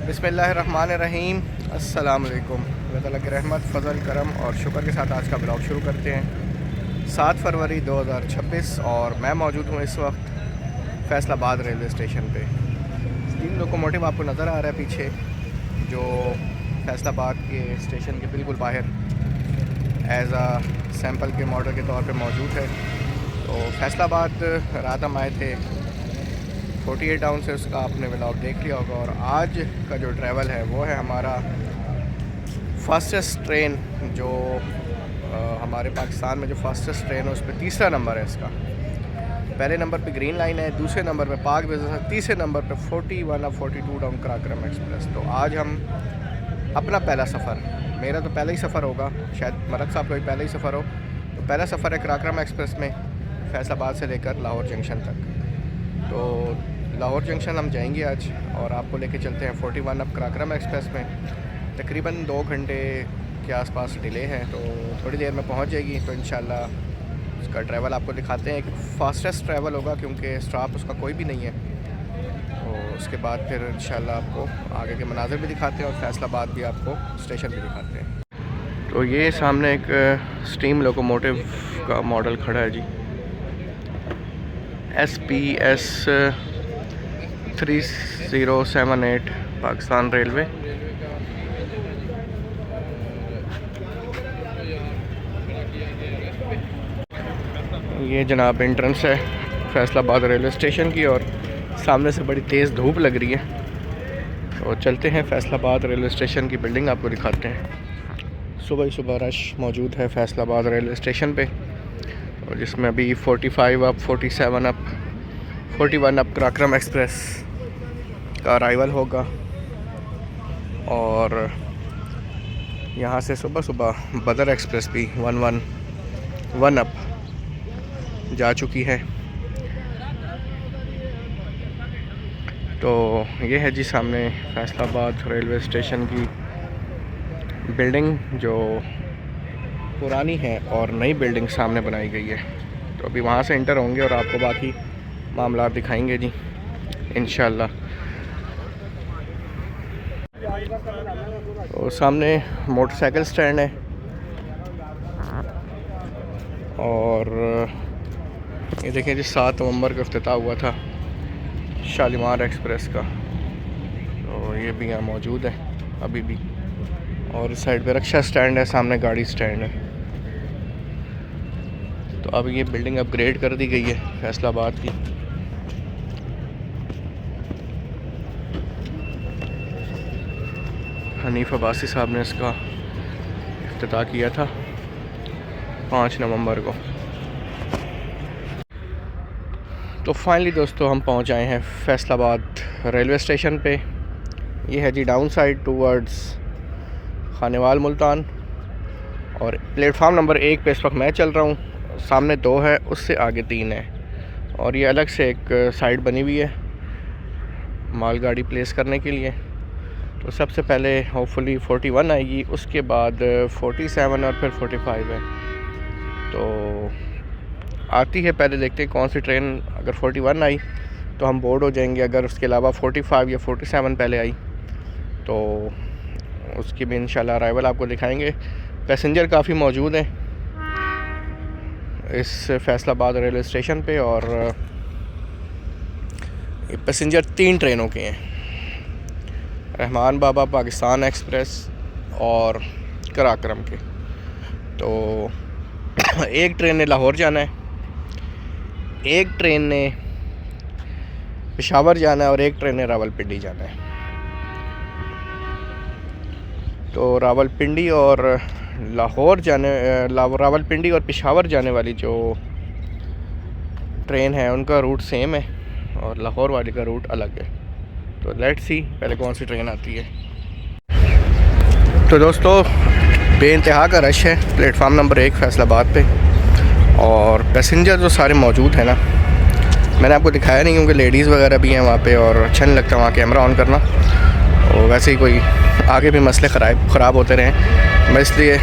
बिस्मिल्लाहिर्रहमानिर्रहीम। अस्सलाम वालेकुम। अल्लाह ताला की रहमत, फ़ज़ल, करम और शुक्र के साथ आज का ब्लॉग शुरू करते हैं। 7 फरवरी 2026 और मैं मौजूद हूँ इस वक्त फैसलाबाद रेलवे स्टेशन पे। स्टीम लोकोमोटिव आपको नज़र आ रहा है पीछे, जो फैसलाबाद के स्टेशन के बिल्कुल बाहर एज़ आ सैंपल के मॉडल के तौर पे मौजूद है। तो फैसलाबाद रात हम आए थे 48 टाउन से, उसका आपने व्लॉग देख लिया होगा। और आज का जो ट्रैवल है वो है हमारा फास्टेस्ट ट्रेन, जो हमारे पाकिस्तान में जो फास्टेस्ट ट्रेन है उस पर तीसरा नंबर है इसका। पहले नंबर पे ग्रीन लाइन है, दूसरे नंबर पे पाक बिजनेस है, तीसरे नंबर पे 41 और 42 डाउन कराक्रम एक्सप्रेस। तो आज हम अपना पहला सफ़र, मेरा तो पहला ही सफ़र होगा, शायद मलक साहब का भी पहला ही सफ़र हो, तो पहला सफ़र है कराक्रम एक्सप्रेस में फैसलाबाद से लेकर लाहौर जंक्शन तक। तो लाहौर जंक्शन हम जाएंगे आज और आपको लेके चलते हैं 41 अब कराक्रम एक्सप्रेस में। तकरीबन 2 घंटे के आसपास डिले है, तो थोड़ी देर में पहुंच जाएगी। तो इंशाल्लाह उसका ट्रैवल आपको दिखाते हैं। एक फास्टेस्ट ट्रैवल होगा क्योंकि स्टॉप उसका कोई भी नहीं है। तो उसके बाद फिर इंशाल्लाह आपको आगे के मनाज़िर भी दिखाते हैं और फैसलाबाद भी आपको स्टेशन भी दिखाते हैं। तो ये सामने एक स्टीम लोकोमोटिव का मॉडल खड़ा है जी, SPS 3078 पाकिस्तान रेलवे। ये जनाब एंट्रेंस है फैसलाबाद रेलवे स्टेशन की और सामने से बड़ी तेज़ धूप लग रही है। तो चलते हैं फैसलाबाद रेलवे स्टेशन की बिल्डिंग आपको दिखाते हैं। सुबह ही सुबह रश मौजूद है फैसलाबाद रेलवे स्टेशन पे, और जिसमें अभी 45 up, 47 up, 41 up Karakoram express का अराइवल होगा। और यहाँ से सुबह सुबह बदर एक्सप्रेस भी 111 अप जा चुकी है। तो ये है जी सामने फैसलाबाद रेलवे स्टेशन की बिल्डिंग, जो पुरानी है और नई बिल्डिंग सामने बनाई गई है। तो अभी वहाँ से इंटर होंगे और आपको बाकी मामला दिखाएंगे जी इंशाल्लाह। तो सामने मोटरसाइकिल स्टैंड है और ये देखें जी 7 नवंबर को इफ्तिताह हुआ था शालीमार एक्सप्रेस का। तो ये भी यहाँ मौजूद है अभी भी। और इस साइड पे रक्षा स्टैंड है, सामने गाड़ी स्टैंड है। तो अब ये बिल्डिंग अपग्रेड कर दी गई है फैसलाबाद की। हनीफ अब्बासी साहब ने इसका इफ्तिताह किया था 5 नवंबर को। तो फाइनली दोस्तों हम पहुंच आए हैं फैसलाबाद रेलवे स्टेशन पे। ये है जी down side towards Khanewal Multan, और प्लेटफार्म नंबर 1 पे इस वक्त मैं चल रहा हूँ। सामने 2 है, उससे आगे 3 है, और ये अलग से एक साइड बनी हुई है मालगाड़ी प्लेस करने के लिए। तो सबसे पहले होपफुली 41 आएगी, उसके बाद 47 और फिर 45 है। तो आती है, पहले देखते हैं कौन सी ट्रेन। अगर 41 आई तो हम बोर्ड हो जाएंगे, अगर उसके अलावा 45 या 47 पहले आई तो उसकी भी इंशाल्लाह अराइवल आपको दिखाएंगे। पैसेंजर काफ़ी मौजूद हैं इस फैसलाबाद रेलवे स्टेशन पे, और ये पैसेंजर 3 ट्रेनों के हैं, रहमान बाबा, पाकिस्तान एक्सप्रेस और कराक्रम के। तो एक ट्रेन ने लाहौर जाना है, एक ट्रेन ने पेशावर जाना है और एक ट्रेन ने रावलपिंडी जाना है। तो रावलपिंडी और लाहौर जाने रावलपिंडी और पेशावर जाने वाली जो ट्रेन है उनका रूट सेम है और लाहौर वाली का रूट अलग है। तो लेट्स सी पहले कौन सी ट्रेन आती है। तो दोस्तों बेइंतहा का रश है प्लेटफार्म नंबर 1 फैसलाबाद पे, और पैसेंजर जो सारे मौजूद हैं ना, मैंने आपको दिखाया नहीं क्योंकि लेडीज़ वगैरह भी हैं वहाँ पे और अच्छा नहीं लगता वहाँ कैमरा ऑन करना, और वैसे ही कोई आगे भी मसले ख़राब होते रहें। मैं इसलिए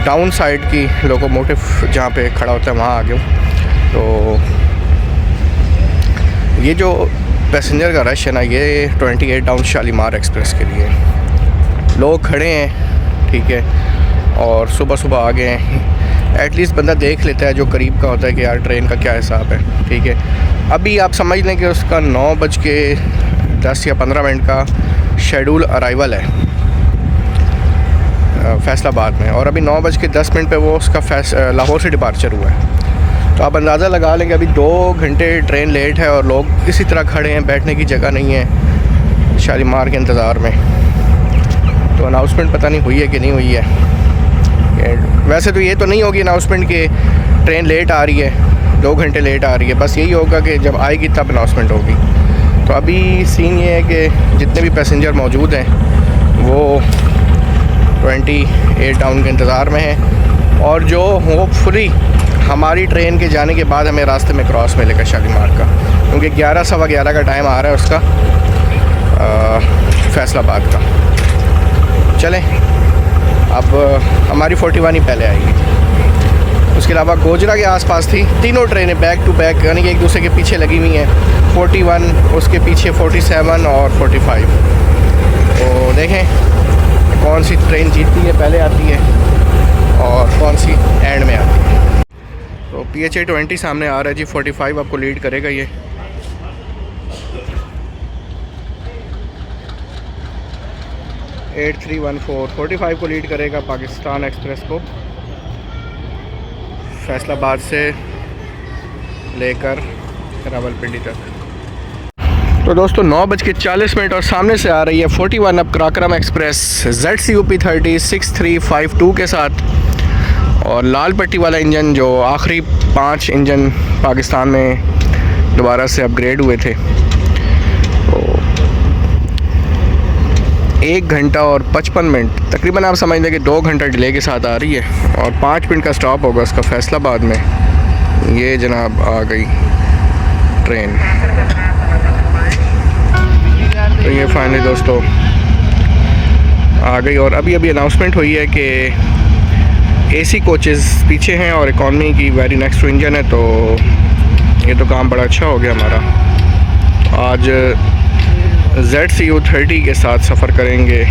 डाउन साइड की लोकोमोटिव जहाँ पे खड़ा होता है वहाँ आ गया हूँ। तो ये जो पैसेंजर का रश है ना, ये 28 डाउन शालीमार एक्सप्रेस के लिए लोग खड़े हैं, ठीक है। और सुबह सुबह आ गए हैं, एटलीस्ट बंदा देख लेता है जो करीब का होता है कि यार ट्रेन का क्या हिसाब है, ठीक है। अभी आप समझ लें कि उसका 9:10 या 15 मिनट का शेड्यूल अराइवल है फैसलाबाद में, और अभी 9:10 पे वो उसका लाहौर से डिपार्चर हुआ है। तो आप अंदाज़ा लगा लें कि अभी 2 घंटे ट्रेन लेट है और लोग इसी तरह खड़े हैं, बैठने की जगह नहीं है शालीमार के इंतज़ार में। तो अनाउंसमेंट पता नहीं हुई है कि नहीं हुई है। वैसे तो ये तो नहीं होगी अनाउंसमेंट कि ट्रेन लेट आ रही है, 2 घंटे लेट आ रही है, बस यही होगा कि जब आएगी तब अनाउंसमेंट होगी। तो अभी सीन ये है कि जितने भी पैसेंजर मौजूद हैं वो 28 डाउन के इंतज़ार में हैं, और जो होपफुली हमारी ट्रेन के जाने के बाद हमें रास्ते में क्रॉस मिलेगा शालीमार का, क्योंकि 11 सवा 11 का टाइम आ रहा है उसका फैसलाबाद का। चलें, अब हमारी 41 ही पहले आएगी। उसके अलावा गोजरा के आसपास थी, तीनों ट्रेनें बैक टू बैक यानी कि एक दूसरे के पीछे लगी हुई हैं। 41, उसके पीछे 47 और 45। तो देखें कौन सी ट्रेन जीतती है, पहले आती है, और कौन सी एंड में आती है। तो PHA 20 सामने आ रहा है जी, 45 आपको लीड करेगा ये। एट 314 45 को लीड करेगा पाकिस्तान एक्सप्रेस को, फैसलाबाद से लेकर रावलपिंडी तक। तो दोस्तों 9:40 और सामने से आ रही है 41 अब कराक्रम एक्सप्रेस ZCUP 30 6352 के साथ, और लाल पट्टी वाला इंजन जो आखिरी 5 इंजन पाकिस्तान में दोबारा से अपग्रेड हुए थे। तो 1 घंटा और 55 मिनट, तकरीबन आप समझ लें कि 2 घंटा डिले के साथ आ रही है, और 5 मिनट का स्टॉप होगा उसका फैसलाबाद में। ये जनाब आ गई ट्रेन। तो ये फाइनली दोस्तों आ गई, और अभी अभी अनाउंसमेंट हुई है कि AC कोचेस पीछे हैं और इकॉनमी की वेरी नेक्स्ट टू इंजन है। तो ये तो काम बड़ा अच्छा हो गया हमारा। आज ZCU 30 के साथ सफ़र करेंगे।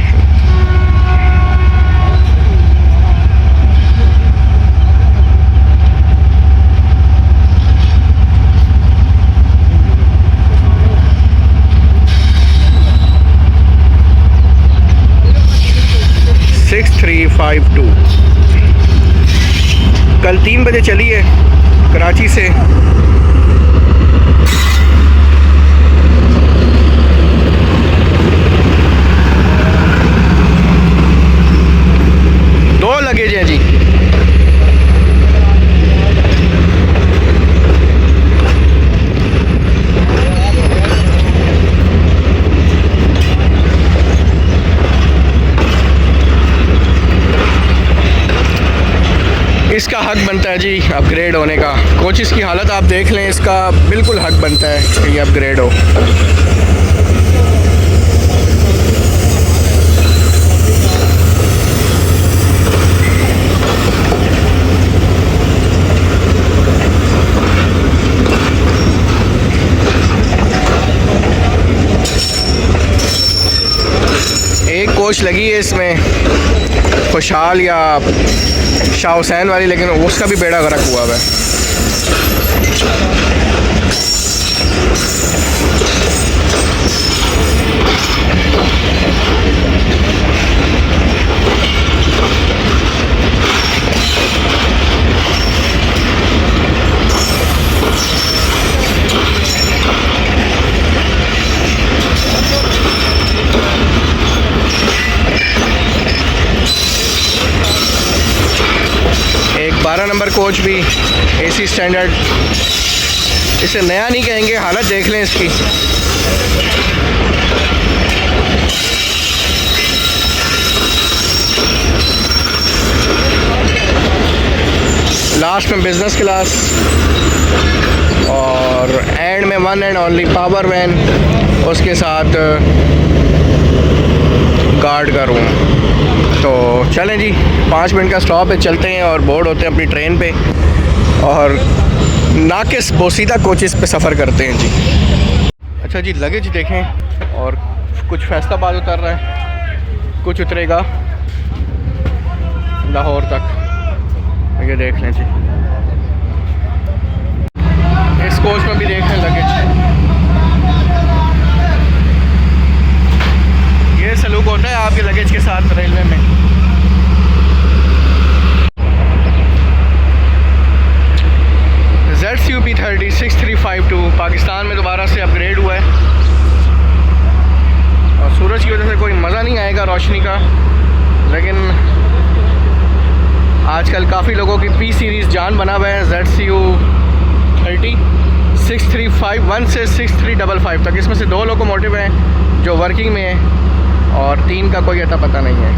कल 3 बजे चली है कराची से। दो लगेज हैं जी। इसका हक बनता है जी अपग्रेड होने का। कोचेस की हालत आप देख लें, इसका बिल्कुल हक बनता है कि ये अपग्रेड हो। एक कोच लगी है इसमें खुशहाल या शाह हुसैन वाली, लेकिन उसका भी बेड़ा गर्क हुआ है। एक 12 नंबर कोच भी AC स्टैंडर्ड, इसे नया नहीं कहेंगे, हालत देख लें इसकी। लास्ट में बिजनेस क्लास और एंड में one and only power van, उसके साथ गार्ड का रूम। तो चलें जी, 5 मिनट का स्टॉप है, चलते हैं और बोर्ड होते हैं अपनी ट्रेन पे और नाकिस बोसीदा कोचेस पे सफ़र करते हैं जी। अच्छा जी, लगेज देखें, और कुछ फैसलाबाद उतर रहा है, कुछ उतरेगा लाहौर तक। ये देख लें जी, इस कोच में भी देख लें लगेज। ये सलूक होता है आपके लगेज के साथ रेलवे में। ZCU P30 6352 पाकिस्तान में दोबारा से अपग्रेड हुआ है, और सूरज की वजह से कोई मज़ा नहीं आएगा रोशनी का, लेकिन आजकल काफ़ी लोगों की P सीरीज़ जान बना हुआ है। ZCU 30 6351 से 6355 तक, इसमें से 2 लोकोमोटिव हैं जो वर्किंग में हैं और 3 का कोई अता पता नहीं है।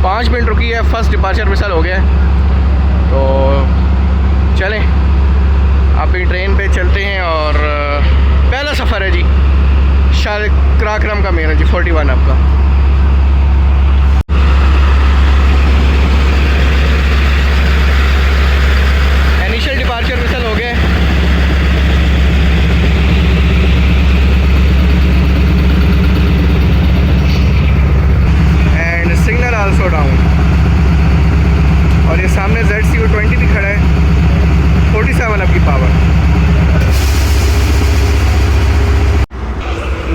5 मिनट रुकी है, फर्स्ट डिपार्चर मिसल हो गया है। तो चलें अपनी ट्रेन पे चलते हैं, और पहला सफ़र है जी शायद कराक्रम का मेरा जी 41 आपका। इनिशियल डिपार्चर मिसल हो गए। एंड सिग्नल आल्सो डाउन, और ये सामने ZCU 20 भी खड़ा है, 47 अब की पावर।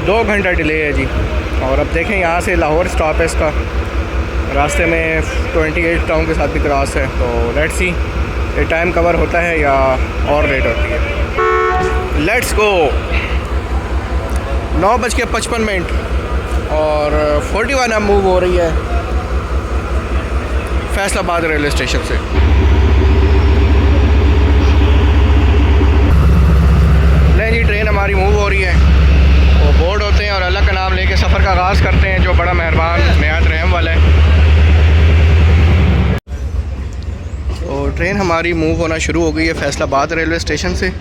2 घंटा डिले है जी। और अब देखें यहाँ से लाहौर स्टॉप है इसका, रास्ते में 28 टाउन के साथ भी क्रॉस है। तो लेट्स सी ये टाइम कवर होता है या और लेट होती है। Let's go. 9:55 और 41 अब मूव हो रही है फैसलाबाद रेलवे स्टेशन से। नहीं जी, ट्रेन हमारी मूव हो रही है। वो बोर्ड होते हैं और अल्लाह का नाम लेके सफ़र का आगाज़ करते हैं, जो बड़ा मेहरबान नहायत रहम वाला है। तो ट्रेन हमारी मूव होना शुरू हो गई है फैसलाबाद रेलवे स्टेशन से।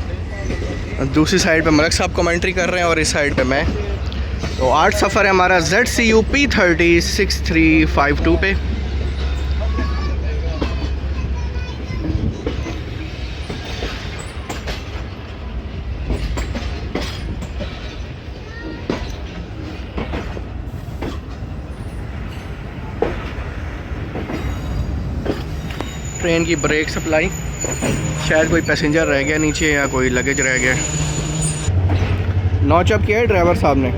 दूसरी साइड पे मलक साहब कमेंट्री कर रहे हैं और इस साइड पे मैं। तो 8 सफ़र है हमारा ZCU P30 6352 पे। ट्रेन की ब्रेक सप्लाई, शायद कोई पैसेंजर रह गया नीचे या कोई लगेज रह गया। नॉच अप किया है ड्राइवर साहब ने।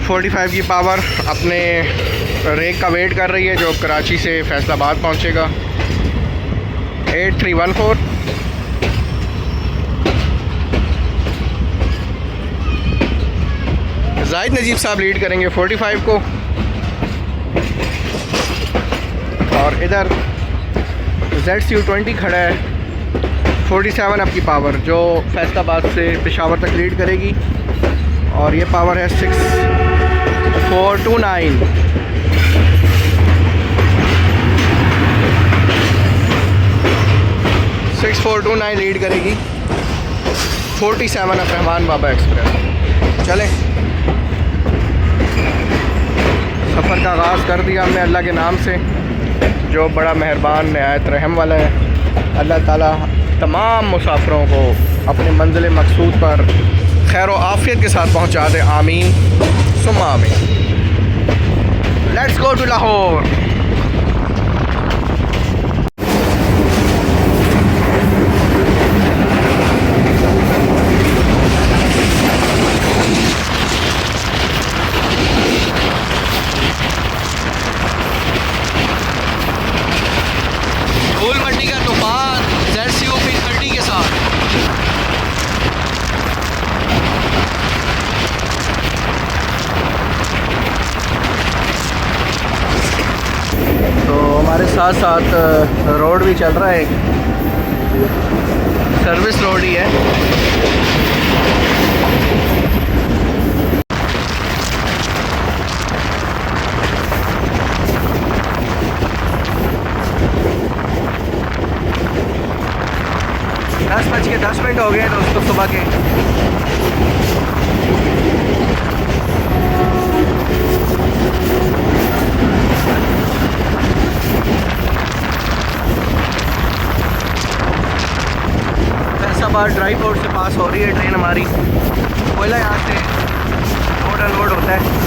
.45 की पावर अपने रेक का वेट कर रही है, जो कराची से फैसलाबाद पहुंचेगा। 8314। जाहिद नजीब साहब लीड करेंगे 45 को, और इधर ZCU 20 खड़ा है 47 अब की पावर, जो फैसलाबाद से पेशावर तक लीड करेगी। और ये पावर है 6429। लीड करेगी 47 अब रहमान बाबा एक्सप्रेस। चलें, सफ़र का आगाज़ कर दिया हमने अल्लाह के नाम से, जो बड़ा मेहरबान नहायत रहम वाला है। अल्लाह ताला तमाम मुसाफिरों को अपने मंजिल मकसूद पर खैर व आफ़ियत के साथ पहुंचा दे। आमीन सुम्मा आमीन। Let's go to Lahore. धूल मट्टी का तूफान ZCU P30 के साथ। तो हमारे साथ साथ रोड भी चल रहा है, सर्विस रोड ही है। मिनट हो गए हैं दोस्तों सुबह के। फैसलाबाद ड्राई पोर्ट से पास हो रही है ट्रेन हमारी। कोयला यहाँ से लोड अनलोड होता है।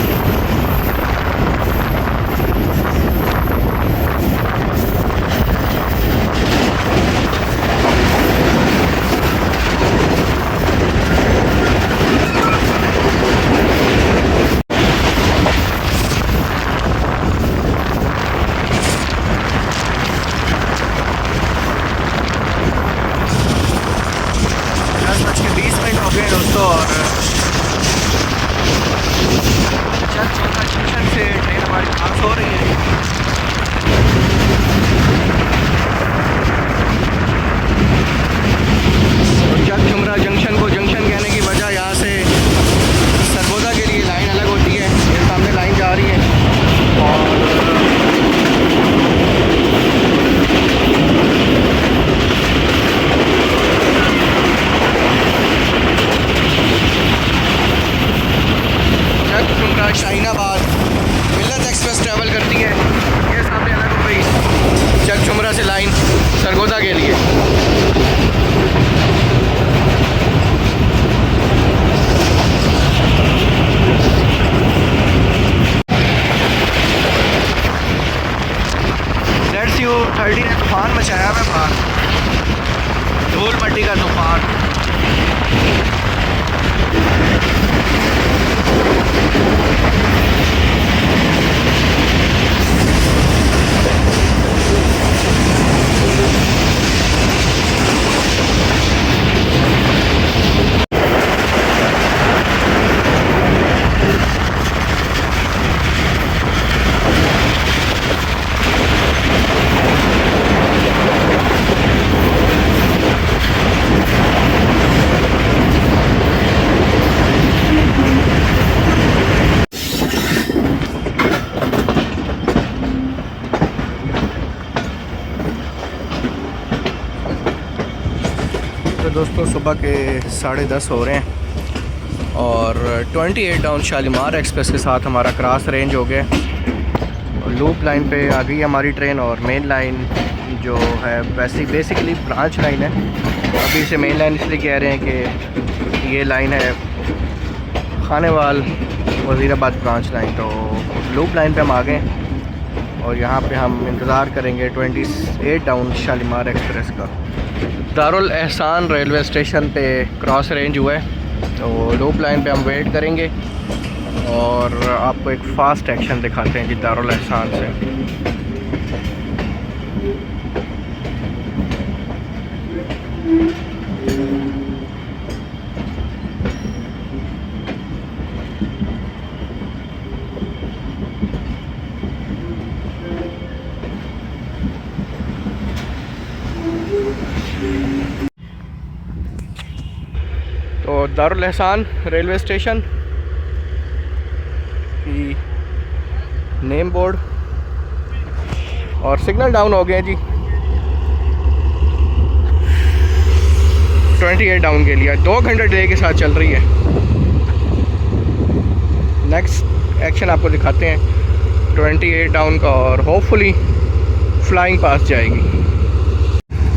दोस्तों और जंक्शन से ट्रेन हमारी पास हो रही है। जगझुमरा जंक्शन को जंक्शन कहने की वजह यहाँ से सरगोदा के लिए लाइन अलग होती है। ये सामने लाइन जा रही है और शाहीनाबाद मिल्लत एक्सप्रेस ट्रैवल करती है। ये सामने अलग हो गई जगझुमरा से लाइन सरगोदा के लिए। ZCU-30 ने तूफान मचाया है बाहर, धूल मट्टी का तूफान। दोस्तों सुबह के 10:30 हो रहे हैं और 28 डाउन शालीमार एक्सप्रेस के साथ हमारा क्रॉस रेंज हो गया। और लूप लाइन पे आ गई हमारी ट्रेन और मेन लाइन जो है बेसिकली ब्रांच लाइन है। अभी इसे मेन लाइन इसलिए कह रहे हैं कि ये लाइन है खानेवाल वज़ीराबाद ब्रांच लाइन। तो लूप लाइन पे हम आ गए और यहाँ पे हम इंतज़ार करेंगे 28 डाउन शालीमार एक्सप्रेस का। दारुल एहसान रेलवे स्टेशन पे क्रॉस रेंज हुआ है तो लूप लाइन पे हम वेट करेंगे और आपको एक फ़ास्ट एक्शन दिखाते हैं जी दारुल एहसान से। तो दारुल एहसान रेलवे स्टेशन की नेम बोर्ड और सिग्नल डाउन हो गए जी 28 डाउन के लिए। 2 घंटे डिले के साथ चल रही है। नेक्स्ट एक्शन आपको दिखाते हैं 28 डाउन का और होपफुली फ्लाइंग पास जाएगी।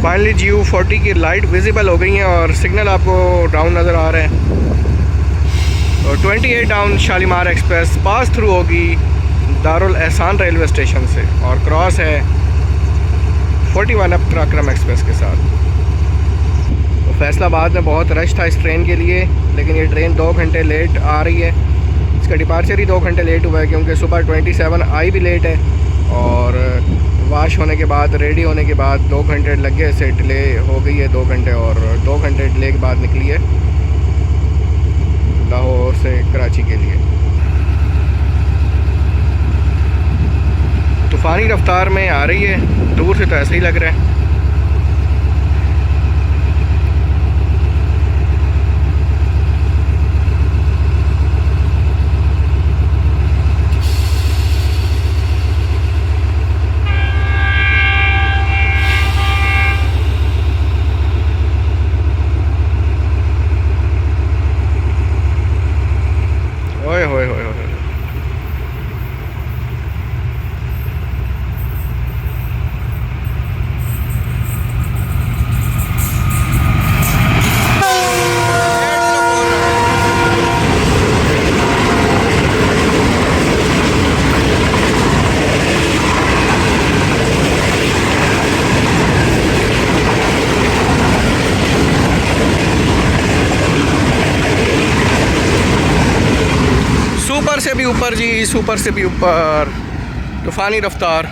फाइनली GU-40 की लाइट विजिबल हो गई हैं और सिग्नल आपको डाउन नज़र आ रहा है। और 28 down Shalimar express pass through होगी दारुल एहसान रेलवे स्टेशन से और क्रॉस है 41 अप ट्रक्रम एक्सप्रेस के साथ। तो फैसलाबाद में बहुत रश था इस ट्रेन के लिए, लेकिन ये ट्रेन 2 घंटे लेट आ रही है। इसका डिपार्चर ही 2 घंटे लेट हुआ है क्योंकि सुबह 27 आई भी लेट है और वाश होने के बाद रेडी होने के बाद 2 घंटे लग गए, से डिले हो गई है 2 घंटे और 2 घंटे डिले के बाद निकली है लाहौर से कराची के लिए। तूफ़ानी रफ्तार में आ रही है, दूर से तो ऐसे ही लग रहा है। से भी ऊपर जी, इस ऊपर से भी ऊपर तूफ़ानी रफ्तार,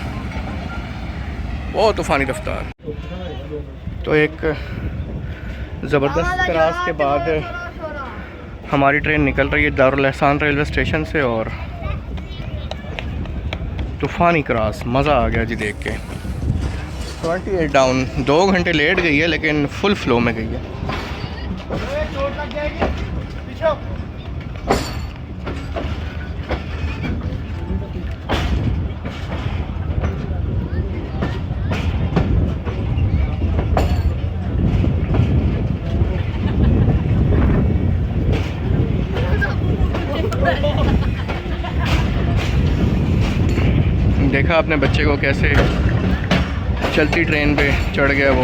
बहुत तूफ़ानी रफ्तार। तो एक ज़बरदस्त क्रॉस के बाद हमारी ट्रेन निकल रही है दारुल एहसान रेलवे स्टेशन से, और तूफ़ानी क्रॉस, मज़ा आ गया जी देख के। 28 डाउन, 2 घंटे लेट गई है लेकिन फुल फ्लो में गई है। देखा अपने बच्चे को कैसे चलती ट्रेन पे चढ़ गया वो।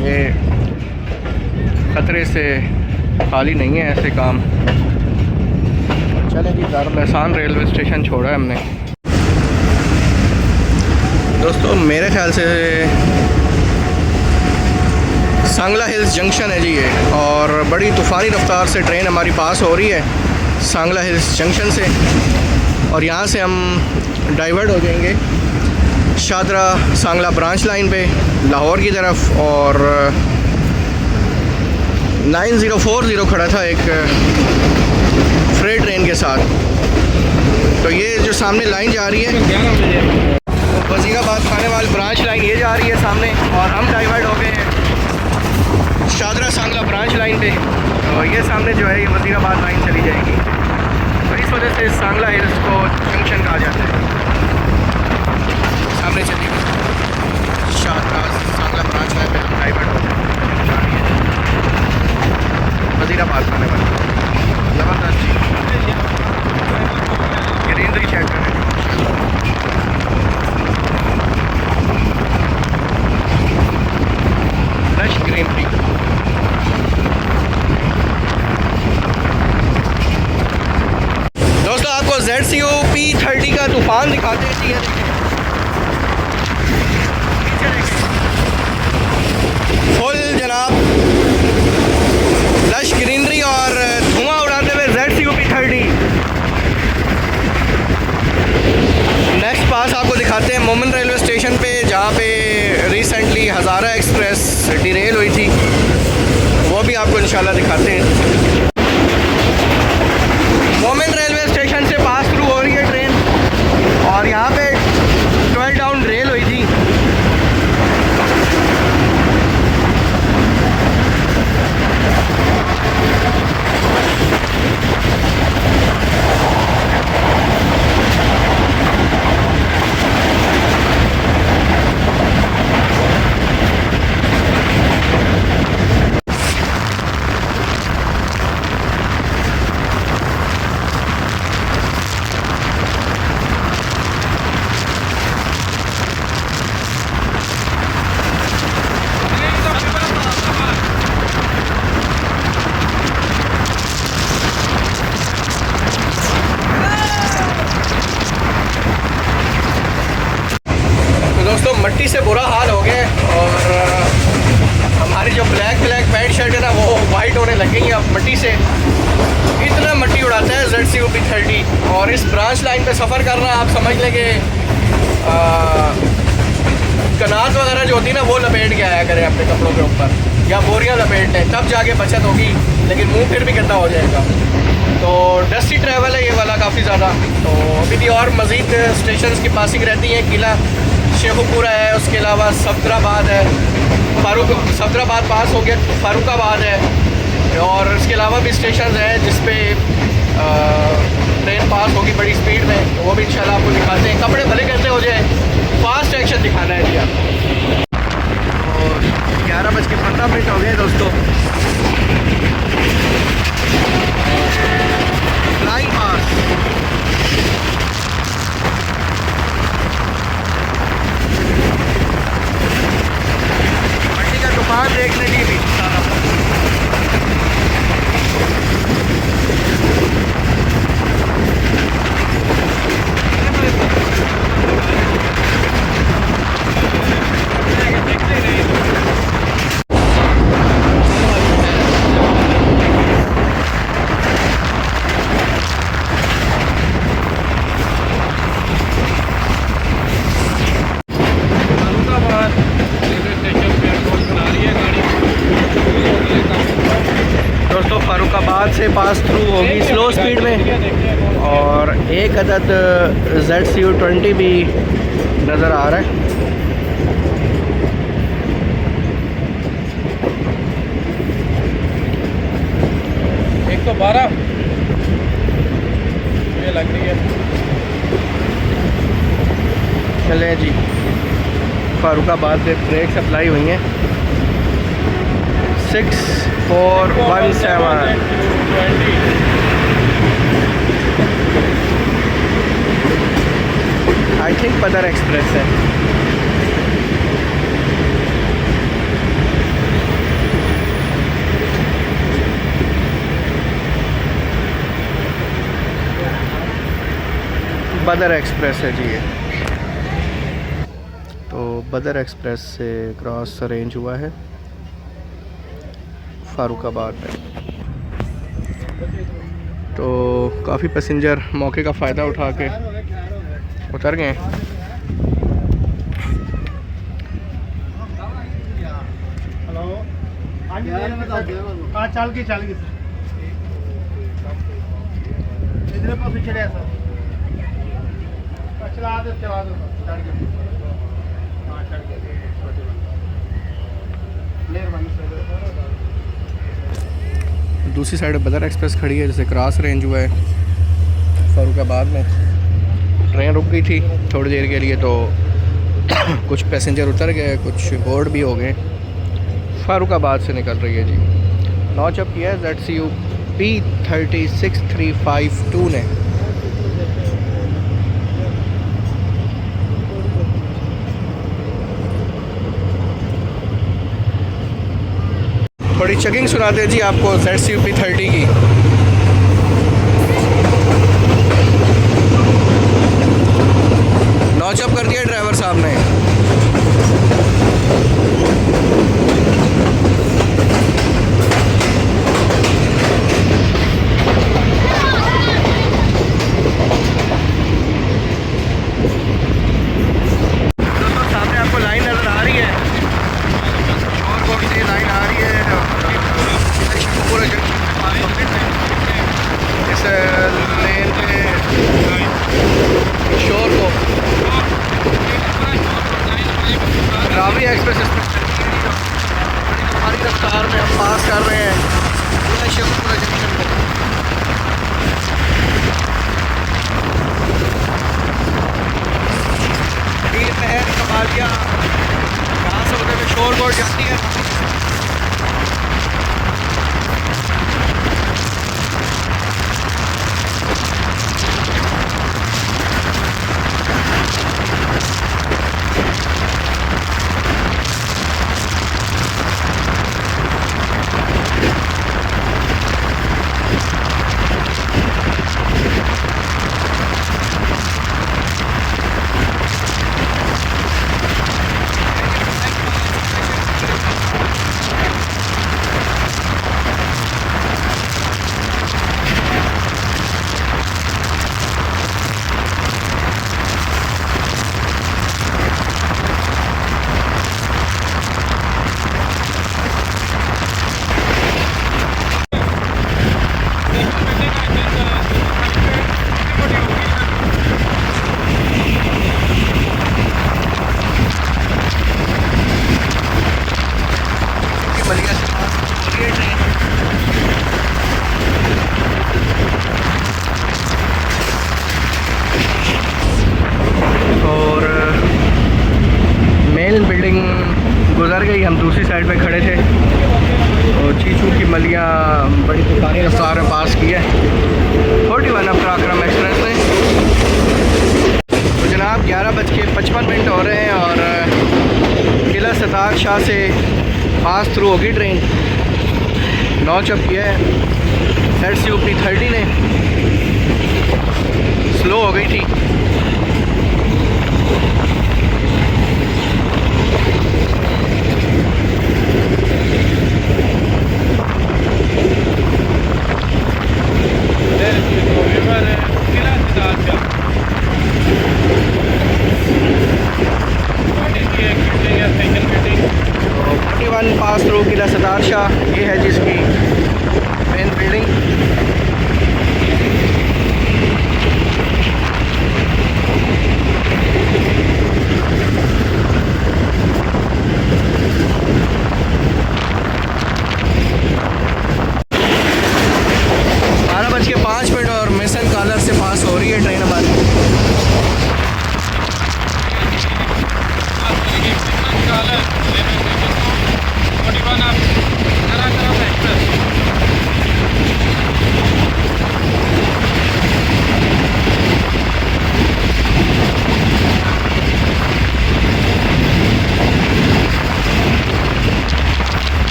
ये ख़तरे से खाली नहीं है ऐसे काम। चले जी, दारुल एहसान रेलवे स्टेशन छोड़ा है हमने। दोस्तों मेरे ख्याल से सांगला हिल्स जंक्शन है जी ये, और बड़ी तूफ़ानी रफ्तार से ट्रेन हमारी पास हो रही है सांगला हिल्स जंक्शन से, और यहाँ से हम डाइवर्ट हो जाएंगे शादरा सांगला ब्रांच लाइन पे लाहौर की तरफ। और 9040 खड़ा था एक फ्रेट ट्रेन के साथ। तो ये जो सामने लाइन जा रही है वज़ीराबाद खाने वाली ब्रांच लाइन ये जा रही है सामने, और हम डाइवर्ट हो गए हैं शादरा सांगला ब्रांच लाइन पे। तो ये सामने जो है ये वज़ीराबाद लाइन चली जाएगी, तो इस वजह से सांगला हिल्स को जंक्शन कहा जाता है। सामने चली शादरा सांगला ब्रांच लाइन पे हम डाइवर्ट हो गए वज़ीराबाद खाने वाली। ज़बरदस्त जी, ग्रीनरी चेक करें। Fresh greenery. दोस्तों आपको ZCO P30 का तूफ़ान दिखाते हैं। ये फुल जनाब लश ग्रीनरी और धुआं उड़ाते हुए ZCO P30। नेक्स्ट पास आपको दिखाते हैं मोमिन रेलवे स्टेशन पे, जहाँ पे रिसेंटली हज़ारा एक्सप्रेस डिरेल हुई थी, वो भी आपको इंशाल्लाह दिखाते हैं। मोमिन रेलवे स्टेशन से पास थ्रू हो रही है ट्रेन, और यहाँ पे 12 डाउन रेल हुई थी। मट्टी से बुरा हाल हो गया, और हमारी जो ब्लैक पैंट शर्ट है ना वो वाइट होने लग गई है अब मट्टी से। इतना मट्टी उड़ाता है ZCO P30, और इस ब्रांच लाइन पे सफ़र करना आप समझ लें कि कनात वगैरह जो होती है ना वो लपेट के आया करें अपने कपड़ों के ऊपर, या बोरियां लपेट लें, तब जाके बचत होगी, लेकिन मुंह फिर भी गंदा हो जाएगा। तो डस्टी ट्रैवल है ये वाला काफ़ी ज़्यादा। तो अभी भी और मज़ीद स्टेशन की पासिंग रहती है। किला शेखुपुरा है, उसके अलावा सफदराबाद है, सफदराबाद पास हो गया, फारुखाबाद है, और इसके अलावा भी स्टेशन हैं जिस पे ट्रेन पास होगी बड़ी स्पीड में, तो वो भी इंशाल्लाह आपको दिखाते हैं। कपड़े भले कैसे हो जाए, फास्ट एक्शन दिखाना है जी आपको। और 11:15 हो गए दोस्तों। फ्लाइंग पास मट्टी का तूफान देखने के लिए भी बाद से पास थ्रू होगी स्लो स्पीड में, और एक अदद ZCU20 भी नज़र आ रहा है। एक तो 12 ये लग रही है। चलें जी, फारुखाबाद से ब्रेक अप्लाई हुई हैं 6417। आई थिंक बदर एक्सप्रेस है। बदर एक्सप्रेस है जी ये। तो बदर एक्सप्रेस से क्रॉस अरेंज हुआ है फारुखाबाद में। तो काफ़ी पैसेंजर मौके का फ़ायदा उठा के उतर गए। हेलो, हाँ चल गई सर, इधर पास चले सर, चला दो चढ़ गए, हाँ चढ़ गए। दूसरी साइड बदर एक्सप्रेस खड़ी है, जैसे क्रॉस रेंज हुआ है फारुखाबाद में। ट्रेन रुक गई थी थोड़ी देर के लिए, तो कुछ पैसेंजर उतर गए, कुछ बोर्ड भी हो गए। फारुखाबाद से निकल रही है जी। लॉन्च अप किया है ZCU P36352 ने। थोड़ी चेकिंग सुनाते हैं जी आपको ZCU P30 की। लॉन्च अप कर दिया ड्राइवर साहब ने। सामने आपको लाइन नजर आ रही है, शोरकोट से लाइन आ रही है पूरे इस लेन पे शोर को रावी एक्सप्रेस हमारी रफ्तार में हम पास कर रहे हैं पूरे शेखपुरा जंक्शन को। पीर महर कमालिया यहाँ से होते हुए शोरकोट जाती है। गुजर गई। हम दूसरी साइड पे खड़े थे तो चीचू की मलियाँ बड़ी तूफानी रफ्तार में पास की है 41 पराक्रम एक्सप्रेस ने। तो जनाब 11:55 हो रहे हैं और किला सतार शाह से पास थ्रू होगी ट्रेन। लॉन्च अप किया है ZCU P30 ने, स्लो हो गई थी। पास थ्रू किला सतार शाह, ये है जिसकी मेन बिल्डिंग।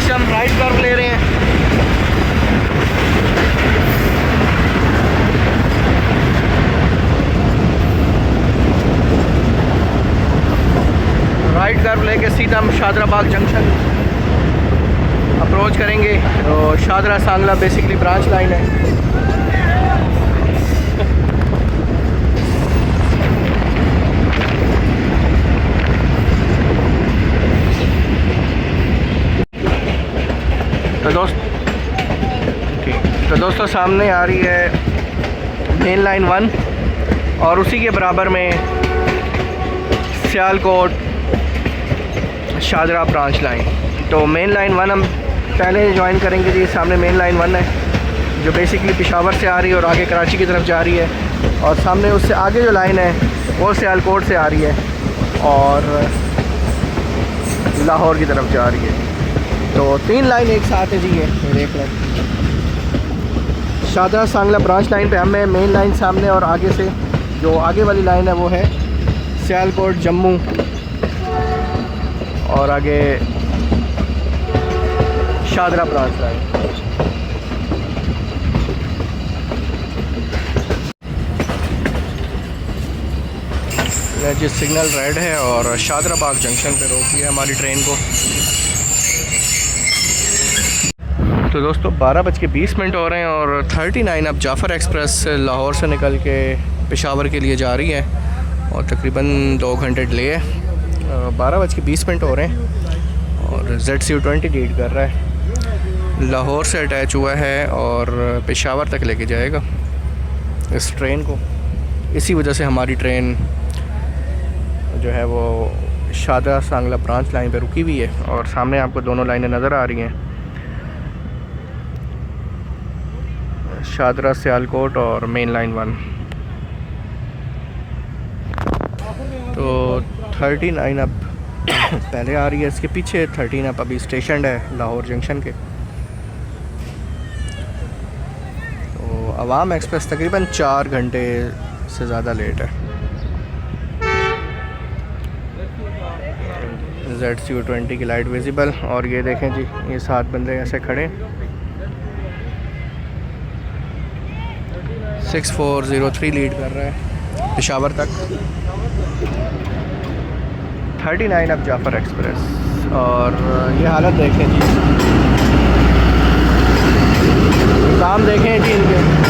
से हम राइट कर्व ले रहे हैं। राइट कर्व लेके सीधा हम शादरा बाग जंक्शन अप्रोच करेंगे। तो Shahdara Sangla basically branch line है। तो दोस्तों सामने आ रही है मेन लाइन 1 और उसी के बराबर में सियालकोट शादरा ब्रांच लाइन। तो मेन लाइन 1 हम पहले ज्वाइन करेंगे जी। सामने मेन लाइन 1 है जो बेसिकली पेशावर से आ रही है और आगे कराची की तरफ जा रही है, और सामने उससे आगे जो लाइन है वो सियालकोट से आ रही है और लाहौर की तरफ जा रही है। तो 3 लाइन एक साथ है जी। ये देख लें, शादरा सांगला ब्रांच लाइन पे हम है। मेन लाइन सामने और आगे से जो आगे वाली लाइन है वो है सियालकोट जम्मू और आगे शादरा ब्रांच लाइन। जी सिग्नल रेड है और शादरा बाग जंक्शन पे रोक दिया हमारी ट्रेन को। तो दोस्तों 12:20 हो रहे हैं और 39 अब जाफ़र एक्सप्रेस लाहौर से निकल के पेशावर के लिए जा रही है और तकरीबन 2 घंटे डिले है। 12:20 हो रहे हैं और ZCU20 लीड कर रहा है। लाहौर से अटैच हुआ है और पेशावर तक लेके जाएगा इस ट्रेन को। इसी वजह से हमारी ट्रेन जो है वो शादरा सांगला ब्रांच लाइन पे रुकी हुई है और सामने आपको दोनों लाइनें नज़र आ रही हैं, शादरा सियालकोट और मेन लाइन 1। तो 39 अब पहले आ रही है, इसके पीछे 13 अब अभी स्टेशन है लाहौर जंक्शन के। तो अवाम एक्सप्रेस तकरीबन 4 घंटे से ज़्यादा लेट है। ZCU20 की लाइट विजिबल और ये देखें जी, ये 7 बंदे ऐसे खड़े। 6403 लीड कर रहा है पेशावर तक। 39 अब जाफ़र एक्सप्रेस और ये हालत देखें जी, काम देखें जी इनके।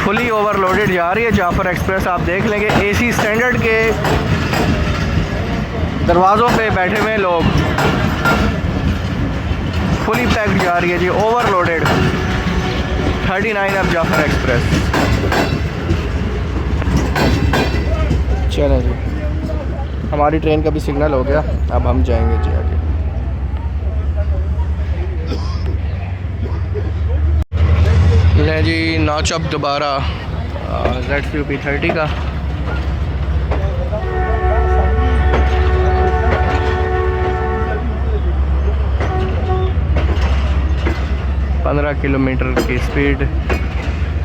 फुली ओवरलोडेड जा रही है जाफ़र एक्सप्रेस। आप देख लेंगे AC स्टैंडर्ड के दरवाज़ों पे बैठे हुए लोग। फुली पैक्ड जा रही है जी, ओवरलोडेड। 39 अब जाफ़र एक्सप्रेस। चलें जी, हमारी ट्रेन का भी सिग्नल हो गया, अब हम जाएंगे जी आगे। ले जी नॉच अप दोबारा ZCU30 का। पंद्रह किलोमीटर की स्पीड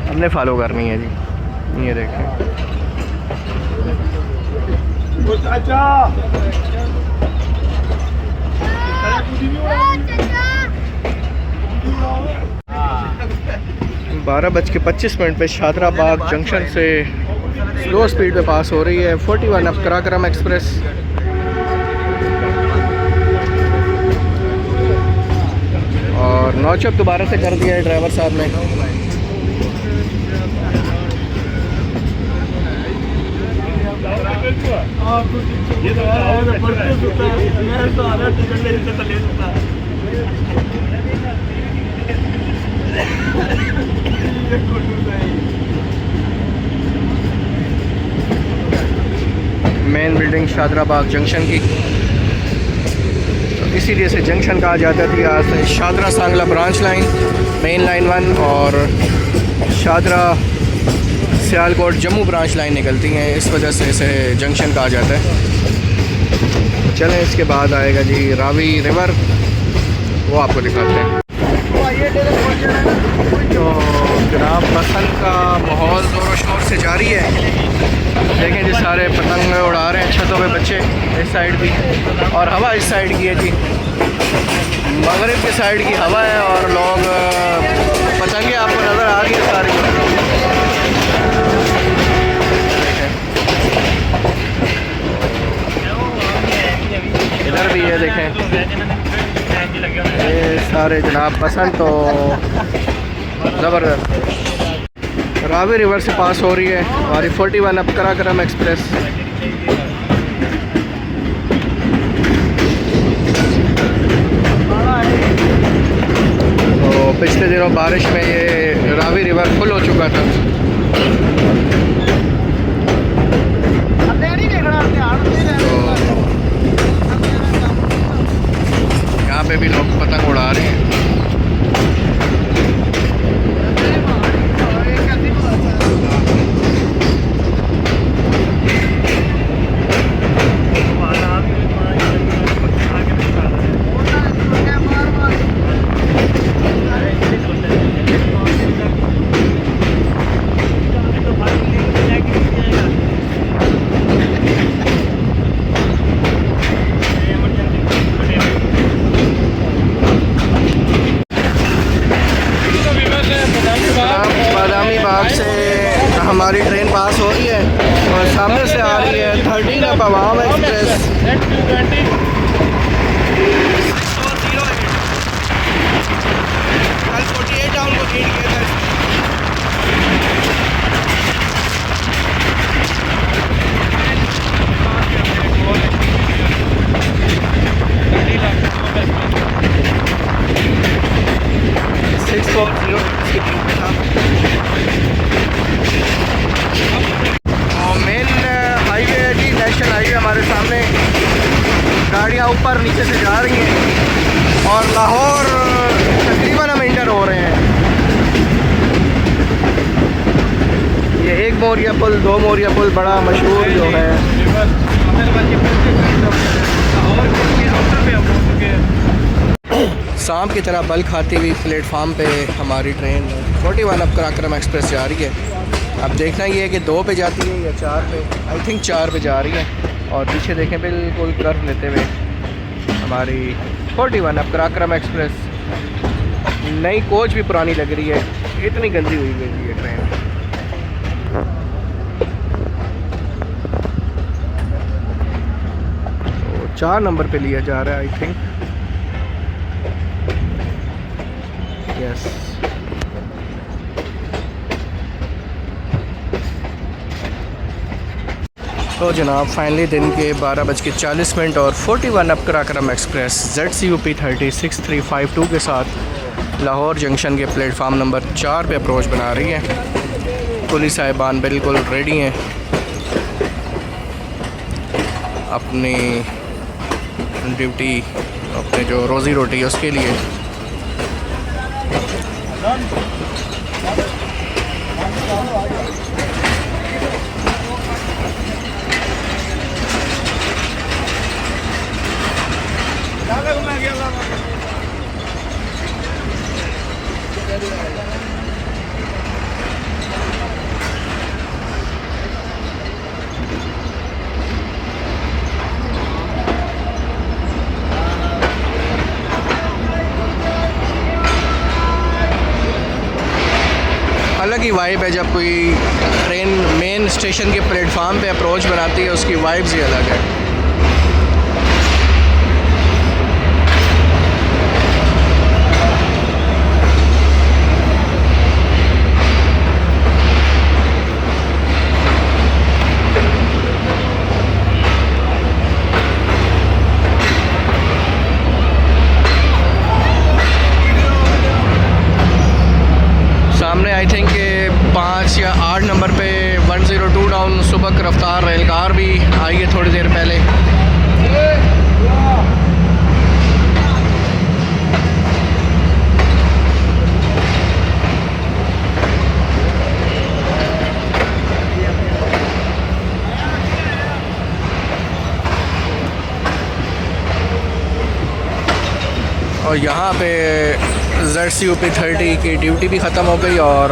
हमने फॉलो करनी है जी। ये देखें, बारह बज के 25 मिनट पे शादरा बाग जंक्शन से स्लो स्पीड पे पास हो रही है 41 अब कराक्रम एक्सप्रेस। और नॉचअप दोबारा से कर दिया है ड्राइवर साहब ने। मेन बिल्डिंग शादरा बाग जंक्शन की, तो इसीलिए से जंक्शन कहा जाता थी। आज से Shahdara Sangla branch line, main line 1 और शादरा सियालकोट जम्मू ब्रांच लाइन निकलती हैं, इस वजह से इसे जंक्शन कहा जाता है। चलें, इसके बाद आएगा जी रावी रिवर वो आपको दिखाते हैं। तो जनाब पसंद का माहौल ज़ोरों शोर से जारी है। देखें जी सारे पतंग उड़ा रहे हैं छतों पे बच्चे, इस साइड भी, और हवा इस साइड की है जी, मगरिब के साइड की हवा है और लोग पतंगे आपको नज़र आ रही है सारी। इधर भी है देखें, ये सारे जनाब पसंद तो ज़बरदस्त रावी रिवर से पास हो रही है हमारी 41 अप कराक्रम एक्सप्रेस। तो पिछले दिनों बारिश में ये रावी रिवर फुल हो चुका था। यहाँ पे भी लोग पतंग उड़ा रहे हैं। बादामी बाग से हमारी ट्रेन पास हो रही है और सामने से आ रही है 13 अप अवाम एक्सप्रेस। कल 48 डाउन को लीड किया था। मेन हाईवे है जी, नेशनल हाईवे हमारे सामने, गाड़ियाँ ऊपर नीचे से जा रही हैं और लाहौर तकरीबन हम इंटर हो रहे हैं। ये एक मोरिया पुल, दो मोरिया पुल बड़ा मशहूर जो है। शाम की तरह बल खाती हुई प्लेटफार्म पे हमारी ट्रेन 41 अप कराक्रम एक्सप्रेस जा रही है। अब देखना ये है कि 2 पे जाती है या 4 पे, आई थिंक 4 पे जा रही है। और पीछे देखें बिल्कुल कर्व लेते हुए हमारी 41 अप कराक्रम एक्सप्रेस। नई कोच भी पुरानी लग रही है, इतनी गंदी हुई है ये ट्रेन। तो 4 नंबर पे लिया जा रहा है आई थिंक, यस। तो जनाब फाइनली दिन के 12:40 और 41 अप कराक्रम एक्सप्रेस ZCUP 366352 के साथ लाहौर जंक्शन के प्लेटफार्म नंबर 4 पे अप्रोच बना रही है। पुलिस साहिबान बिल्कुल रेडी हैं अपनी ड्यूटी, अपने जो रोज़ी रोटी है उसके लिए। अलग ही वाइब है जब कोई ट्रेन मेन स्टेशन के प्लेटफार्म पे अप्रोच बनाती है, उसकी वाइब्स ही अलग है। सामने आई थिंक 5 या 8 नंबर पे 102 डाउन सुबह रफ्तार रेलगार भी आई है थोड़ी देर पहले। और यहाँ पे ZCUP30 की ड्यूटी भी ख़त्म हो गई और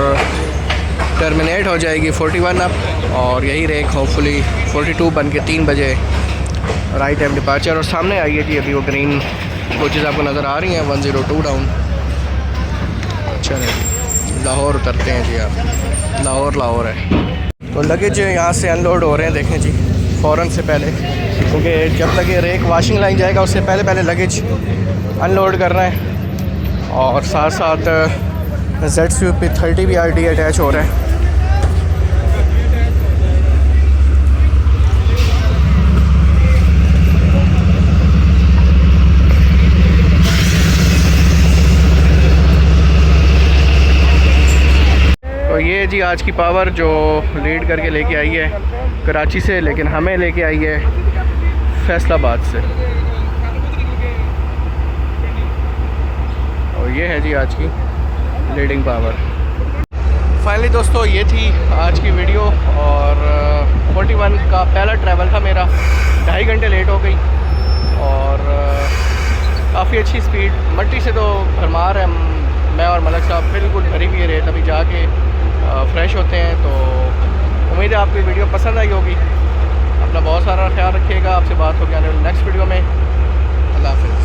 टर्मिनेट हो जाएगी 41 अप, और यही रेक होपफुली 42 बन के 3 बजे राइट टाइम डिपार्चर। और सामने आई है जी अभी वो ग्रीन कोचेज़ आपको नज़र आ रही हैं 102 डाउन। अच्छा नहीं, लाहौर उतरते हैं जी आप, लाहौर है। तो लगेज यहाँ से अनलोड हो रहे हैं, देखें जी फ़ौरन से पहले, क्योंकि जब तक ये रेक वाशिंग लाइन जाएगा उससे पहले लगेज अनलोड करना है। और साथ साथ ZCUP30 भी RD अटैच हो रहा है। तो ये जी आज की पावर जो लीड करके लेके आई है कराची से, लेकिन हमें लेके आई है फैसलाबाद से। और ये है जी आज की लीडिंग पावर। फाइनली दोस्तों ये थी आज की वीडियो, और 41 का पहला ट्रैवल था मेरा, 2.5 घंटे लेट हो गई और काफ़ी अच्छी स्पीड। मट्टी से तो भरमार है, मैं और मलक साहब बिल्कुल भरी हुई रेत, अभी जाके फ्रेश होते हैं। तो उम्मीद है आपको वीडियो पसंद आई होगी। अपना बहुत सारा ख्याल रखिएगा, आपसे बात होगी आने वाली नेक्स्ट वीडियो में। अल्लाह हाफ़िज़।